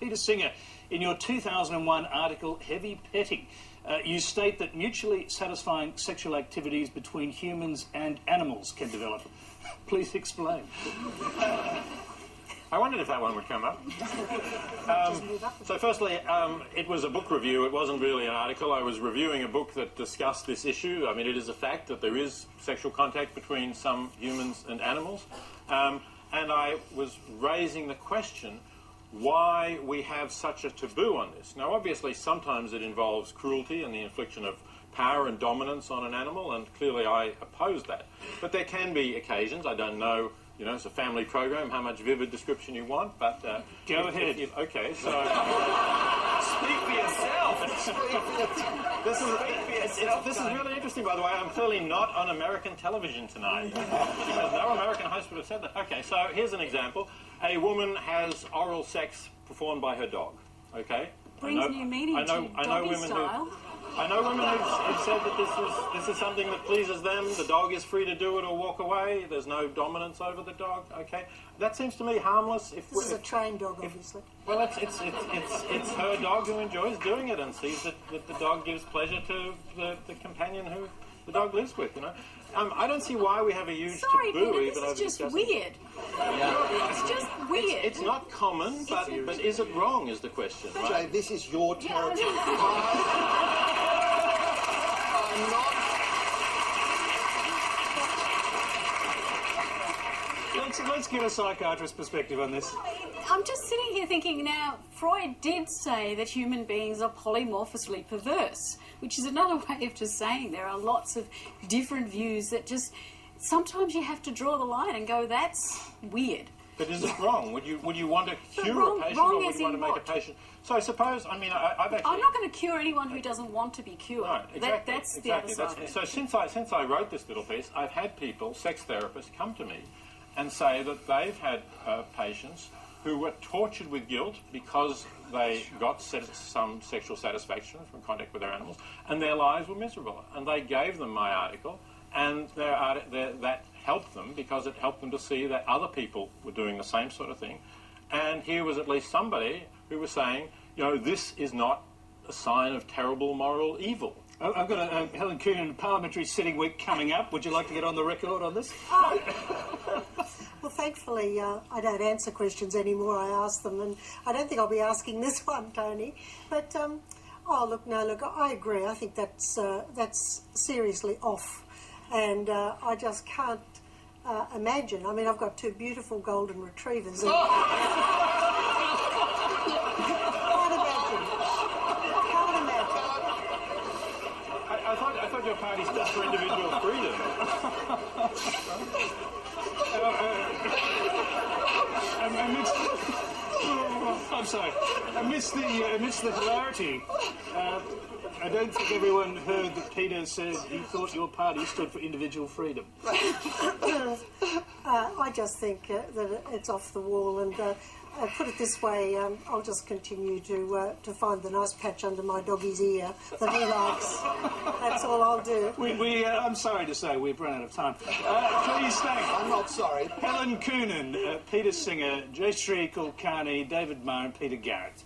Peter Singer, in your 2001 article, Heavy Petting, you state that mutually satisfying sexual activities between humans and animals can develop. Please explain. I wondered if that one would come up. So firstly, it was a book review. It wasn't really an article. I was reviewing a book that discussed this issue. I mean, it is a fact that there is sexual contact between some humans and animals. And I was raising the question why we have such a taboo on this. Now, obviously, sometimes it involves cruelty and the infliction of power and dominance on an animal, and clearly I oppose that. But there can be occasions, I don't know, you know, it's a family program, how much vivid description you want, but... Go ahead. Okay, so... Speak for yourself! This is really interesting, by the way. I'm clearly not on American television tonight, because no American host would have said that. Okay, so here's an example. A woman has oral sex performed by her dog, okay? Brings new meaning to doggy style. I know women who've said that this is something that pleases them. The dog is free to do it or walk away. There's no dominance over the dog. Okay, that seems to me harmless. This is a trained dog, obviously. Well, it's her dog who enjoys doing it and sees that the dog gives pleasure to the companion who the dog lives with. You know, I don't see why we have a huge taboo. Peter, this is just weird. Yeah. It's just weird. It's not common, but is it wrong? Is the question, right? Jay, this is your territory. Let's get a psychiatrist's perspective on this. I'm just sitting here thinking now, Freud did say that human beings are polymorphously perverse, which is another way of just saying there are lots of different views that just... Sometimes you have to draw the line and go, that's weird. But is it wrong? Would you want to cure wrong, a patient, wrong or would you want to make a patient? So I suppose, I mean, I've actually... I'm not going to cure anyone who doesn't want to be cured. Right, exactly. That's the other side of it. So since I wrote this little piece, I've had people, sex therapists, come to me and say that they've had patients who were tortured with guilt because they got some sexual satisfaction from contact with their animals, and their lives were miserable. And they gave them my article, and that helped them because it helped them to see that other people were doing the same sort of thing. And here was at least somebody who was saying, you know, this is not a sign of terrible moral evil. I've got a Helen Coonan Parliamentary Sitting Week coming up. Would you like to get on the record on this? Well, thankfully, I don't answer questions anymore. I ask them, and I don't think I'll be asking this one, Tony. But, look, I agree. I think that's seriously off. And I just can't imagine. I mean, I've got two beautiful golden retrievers. And can't imagine. I thought your party stood for individual freedom. I'm sorry. Amidst the hilarity, I don't think everyone heard that Peter said he thought your party stood for individual freedom. I just think that it's off the wall, and put it this way, I'll just continue to find the nice patch under my doggy's ear that he likes. That's all I'll do. I'm sorry to say we've run out of time. Please thank... I'm not sorry. Helen Coonan, Peter Singer, Jayashree Kulkarni, David Marr and Peter Garrett.